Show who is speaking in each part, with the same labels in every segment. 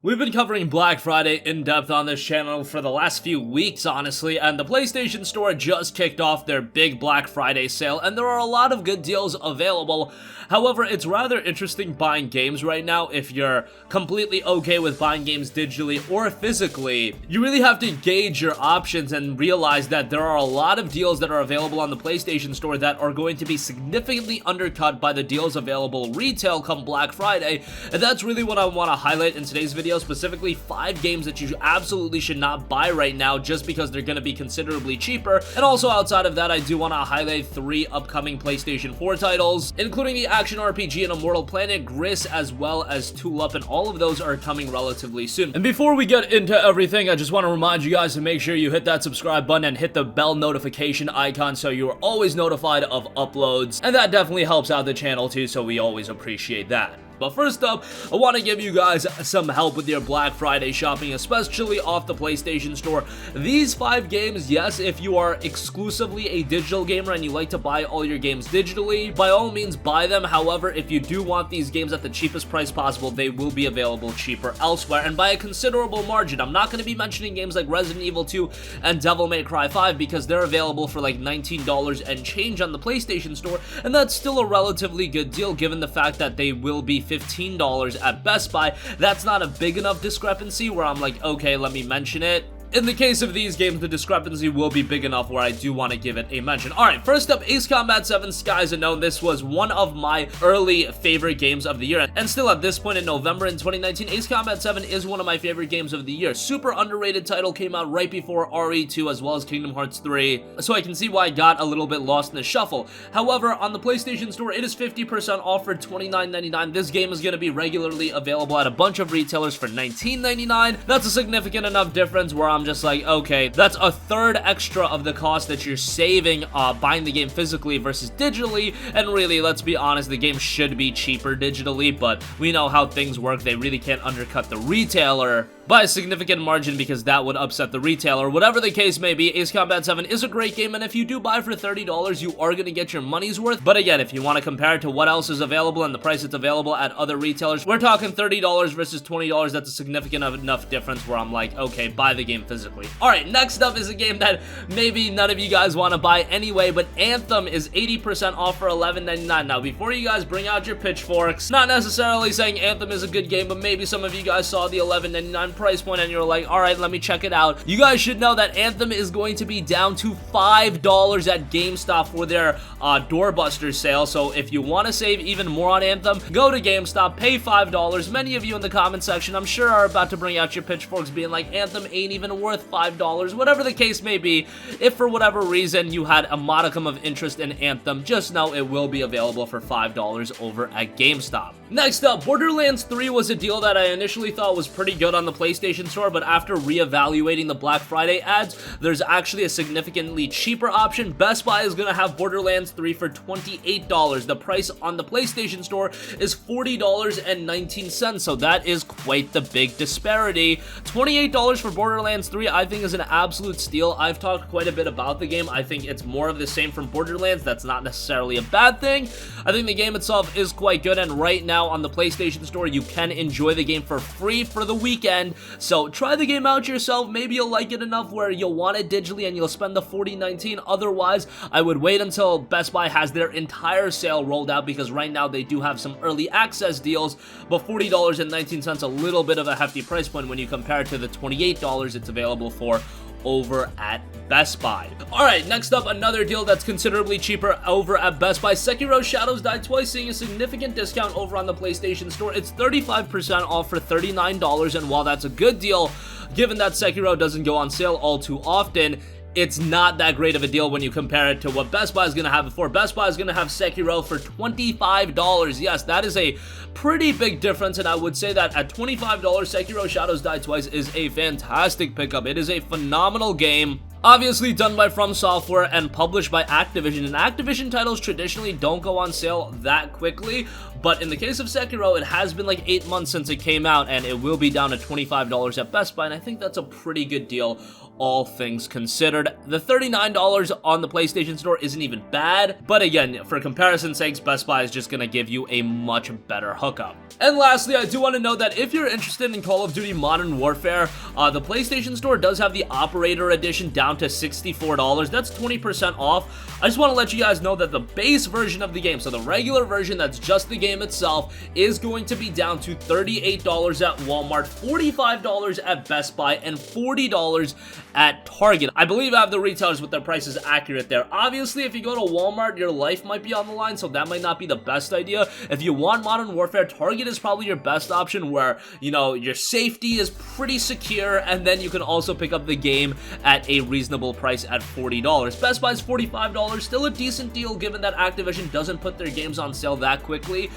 Speaker 1: We've been covering Black Friday in depth on this channel for the last few weeks, honestly, and the PlayStation Store just kicked off their big Black Friday sale, and there are a lot of good deals available. However, it's rather interesting buying games right now. If you're completely okay with buying games digitally or physically, you really have to gauge your options and realize that there are a lot of deals that are available on the PlayStation Store that are going to be significantly undercut by the deals available retail come Black Friday, and that's really what I want to highlight in today's video. Specifically 5 games that you absolutely should not buy right now just because they're going to be considerably cheaper. And also outside of that, I do want to highlight 3 upcoming PlayStation 4 titles, including the action RPG and Immortal Planet, Gris, as well as Tool Up, and all of those are coming relatively soon. And before we get into everything, I just want to remind you guys to make sure you hit that subscribe button and hit the bell notification icon so you are always notified of uploads, and that definitely helps out the channel too, so we always appreciate that. But first up, I want to give you guys some help with your Black Friday shopping, especially off the PlayStation Store. These 5 games, yes, if you are exclusively a digital gamer and you like to buy all your games digitally, by all means buy them. However, if you do want these games at the cheapest price possible, they will be available cheaper elsewhere, and by a considerable margin. I'm not going to be mentioning games like Resident Evil 2 and Devil May Cry 5 because they're available for like $19 and change on the PlayStation Store, and that's still a relatively good deal given the fact that they will be $15 at Best Buy. That's not a big enough discrepancy where I'm like, okay, let me mention it. In the case of these games, the discrepancy will be big enough where I do want to give it a mention. Alright, first up, Ace Combat 7 Skies Unknown. This was one of my early favorite games of the year, and still at this point in November in 2019, Ace Combat 7 is one of my favorite games of the year. Super underrated title, came out right before RE2 as well as Kingdom Hearts 3, so I can see why I got a little bit lost in the shuffle. However, on the PlayStation Store, it is 50% off for $29.99. This game is going to be regularly available at a bunch of retailers for $19.99. That's a significant enough difference where I'm just like, okay, that's a third extra of the cost that you're saving buying the game physically versus digitally, and really, let's be honest, the game should be cheaper digitally, but we know how things work. They really can't undercut the retailer by a significant margin because that would upset the retailer. Whatever the case may be, Ace Combat 7 is a great game, and if you do buy for $30, you are going to get your money's worth. But again, if you want to compare it to what else is available and the price it's available at other retailers, we're talking $30 versus $20. That's a significant enough difference where I'm like, okay, buy the game physically. Alright, next up is a game that maybe none of you guys want to buy anyway, but Anthem is 80% off for $11.99. Now, before you guys bring out your pitchforks, not necessarily saying Anthem is a good game, but maybe some of you guys saw the $11.99 price point and you're like, alright, let me check it out. You guys should know that Anthem is going to be down to $5 at GameStop for their doorbuster sale, so if you want to save even more on Anthem, go to GameStop, pay $5. Many of you in the comment section, I'm sure, are about to bring out your pitchforks being like, Anthem ain't even worth $5. Whatever the case may be, if for whatever reason you had a modicum of interest in Anthem, just know it will be available for $5 over at GameStop. Next up, Borderlands 3 was a deal that I initially thought was pretty good on the PlayStation Store, but after reevaluating the Black Friday ads, there's actually a significantly cheaper option. Best Buy is going to have Borderlands 3 for $28. The price on the PlayStation Store is $40.19, so that is quite the big disparity. $28 for Borderlands 3 I think is an absolute steal. I've talked quite a bit about the game. I think it's more of the same from Borderlands. That's not necessarily a bad thing. I think the game itself is quite good, and right now on the PlayStation Store, you can enjoy the game for free for the weekend, so try the game out yourself. Maybe you'll like it enough where you'll want it digitally and you'll spend the $40.19. Otherwise, I would wait until Best Buy has their entire sale rolled out, because right now they do have some early access deals, but $40.19, a little bit of a hefty price point when you compare it to the $28 it's available for over at Best Buy. Alright, next up, another deal that's considerably cheaper over at Best Buy. Sekiro Shadows Die Twice seeing a significant discount over on the PlayStation Store. It's 35% off for $39, and while that's a good deal, given that Sekiro doesn't go on sale all too often, it's not that great of a deal when you compare it to what Best Buy is going to have it for. Best Buy is going to have Sekiro for $25. Yes, that is a pretty big difference, and I would say that at $25, Sekiro Shadows Die Twice is a fantastic pickup. It is a phenomenal game. Obviously done by From Software and published by Activision, and Activision titles traditionally don't go on sale that quickly, but in the case of Sekiro, it has been like 8 months since it came out, and it will be down to $25 at Best Buy, and I think that's a pretty good deal, all things considered. The $39 on the PlayStation Store isn't even bad, but again, for comparison's sakes, Best Buy is just gonna give you a much better hookup. And lastly, I do want to note that if you're interested in Call of Duty Modern Warfare, the PlayStation Store does have the Operator Edition down to $64. That's 20% off. I just want to let you guys know that the base version of the game, so the regular version that's just the game itself, is going to be down to $38 at Walmart, $45 at Best Buy, and $40 at Target. I believe I have the retailers with their prices accurate there. Obviously, if you go to Walmart, your life might be on the line, so that might not be the best idea. If you want Modern Warfare, Target is probably your best option, where, you know, your safety is pretty secure, and then you can also pick up the game at a reasonable price at $40. Best Buy is $45, still a decent deal given that Activision doesn't put their games on sale that quickly,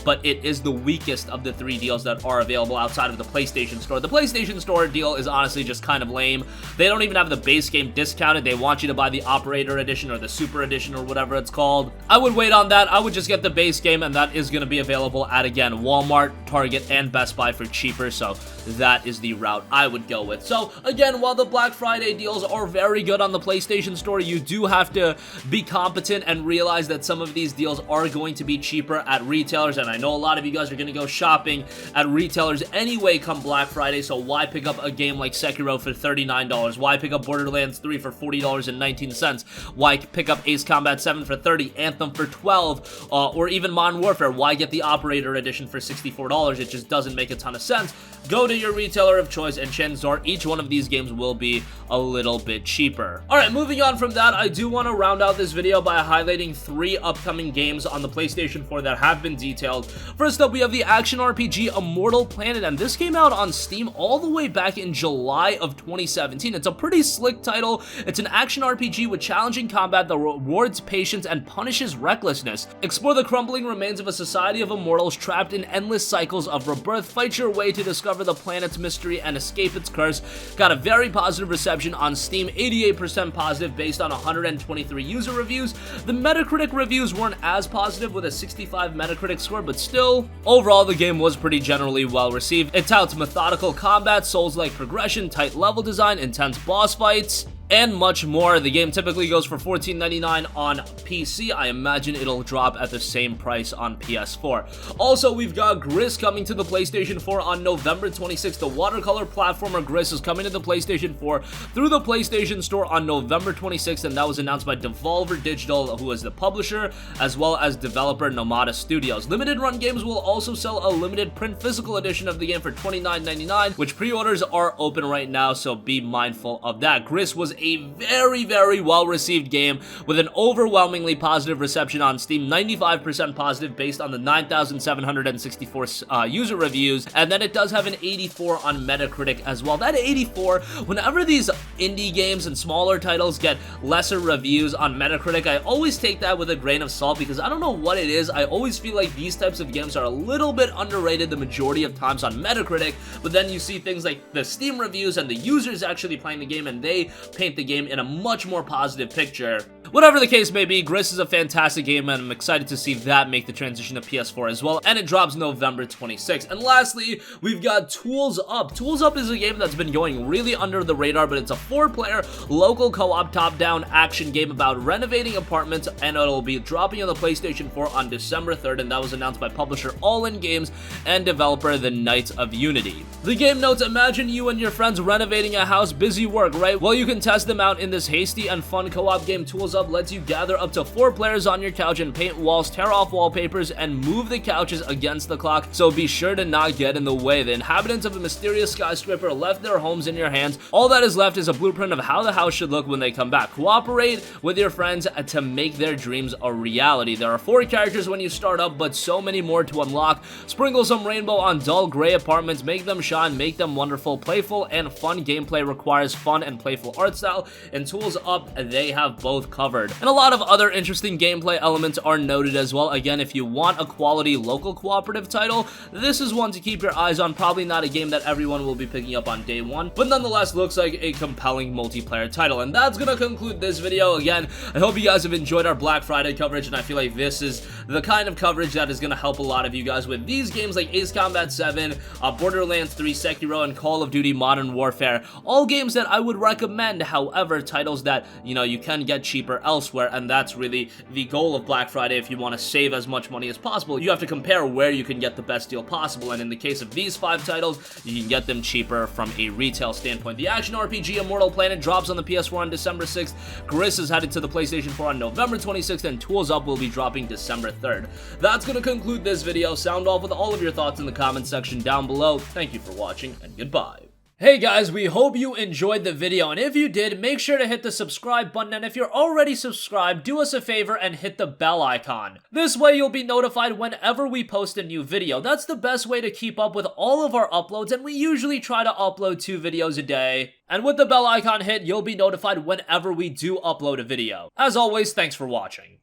Speaker 1: but it is the weakest of the 3 deals that are available outside of the PlayStation Store. The PlayStation Store deal is honestly just kind of lame. They don't even have the base game discounted. They want you to buy the Operator Edition or the Super Edition or whatever it's called. I would wait on that. I would just get the base game, and that is going to be available at, again, Walmart, Target, and Best Buy for cheaper, so that is the route I would go with. So, again, while the Black Friday deals are very good on the PlayStation Store, you do have to be competent and realize that some of these deals are going to be cheaper at retailers, and I know a lot of you guys are going to go shopping at retailers anyway come Black Friday, so why pick up a game like Sekiro for $39? Why pick up Borderlands 3 for $40.19? Why pick up Ace Combat 7 for $30, Anthem for $12, or even Modern Warfare? Why get the Operator Edition for $64? It just doesn't make a ton of sense. Go to your retailer of choice, and chances are each one of these games will be a little bit cheaper. Alright, moving on from that, I do want to round out this video by highlighting 3 upcoming games on the PlayStation 4 that have been detailed. First up, we have the action RPG Immortal Planet, and this came out on Steam all the way back in July of 2017. It's a pretty slick title. It's an action RPG with challenging combat that rewards patience and punishes recklessness. Explore the crumbling remains of a society of immortals trapped in endless cycles of rebirth. Fight your way to discover the planet's mystery and escape its curse. Got a very positive reception on Steam, 88% positive based on 123 user reviews. The Metacritic reviews weren't as positive with a 65 Metacritic score, but still, overall the game was pretty generally well received. It touts methodical combat, Souls-like progression, tight level design, intense boss fights, and much more. The game typically goes for $14.99 on PC. I imagine it'll drop at the same price on PS4. Also, we've got Gris coming to the PlayStation 4 on November 26th. The watercolor platformer Gris is coming to the PlayStation 4 through the PlayStation Store on November 26th, and that was announced by Devolver Digital, who is the publisher, as well as developer Nomada Studios. Limited Run Games will also sell a limited print physical edition of the game for $29.99, which pre-orders are open right now, so be mindful of that. Gris was a very well-received game with an overwhelmingly positive reception on Steam, 95% positive based on the 9,764 user reviews, and then it does have an 84 on Metacritic as well. That 84, whenever these indie games and smaller titles get lesser reviews on Metacritic, I always take that with a grain of salt, because I don't know what it is. I always feel like these types of games are a little bit underrated the majority of times on Metacritic, but then you see things like the Steam reviews and the users actually playing the game, and they paint the game in a much more positive picture. Whatever the case may be, Gris is a fantastic game, and I'm excited to see that make the transition to PS4 as well, and it drops November 26th. And lastly, we've got Tools Up. Tools Up is a game that's been going really under the radar, but it's a 4-player local co-op top-down action game about renovating apartments, and it'll be dropping on the PlayStation 4 on December 3rd, and that was announced by publisher All In Games and developer The Knights of Unity. The game notes, imagine you and your friends renovating a house, busy work, right? Well, you can test them out in this hasty and fun co-op game. Tools Up lets you gather up to 4 players on your couch and paint walls, tear off wallpapers, and move the couches against the clock, so be sure to not get in the way. The inhabitants of a mysterious skyscraper left their homes in your hands. All that is left is a blueprint of how the house should look when they come back. Cooperate with your friends to make their dreams a reality. There are 4 characters when you start up, but so many more to unlock. Sprinkle some rainbow on dull gray apartments, make them shine, make them wonderful. Playful and fun gameplay requires fun and playful art style. playstyle, and tools up, they have both covered. And a lot of other interesting gameplay elements are noted as well. Again, if you want a quality local cooperative title, this is one to keep your eyes on. Probably not a game that everyone will be picking up on day one, but nonetheless looks like a compelling multiplayer title. And that's gonna conclude this video. Again, I hope you guys have enjoyed our Black Friday coverage, and I feel like this is the kind of coverage that is gonna help a lot of you guys with these games like Ace Combat 7, Borderlands 3, Sekiro, and Call of Duty Modern Warfare. All games that I would recommend, however, titles that, you know, you can get cheaper elsewhere, and that's really the goal of Black Friday. If you want to save as much money as possible, you have to compare where you can get the best deal possible, and in the case of these 5 titles, you can get them cheaper from a retail standpoint. The action RPG Immortal Planet drops on the PS4 on December 6th, Gris is headed to the PlayStation 4 on November 26th, and Tools Up will be dropping December 3rd. That's gonna conclude this video. Sound off with all of your thoughts in the comment section down below. Thank you for watching, and goodbye. Hey guys, we hope you enjoyed the video, and if you did, make sure to hit the subscribe button, and if you're already subscribed, do us a favor and hit the bell icon. This way you'll be notified whenever we post a new video. That's the best way to keep up with all of our uploads, and we usually try to upload 2 videos a day. And with the bell icon hit, you'll be notified whenever we do upload a video. As always, thanks for watching.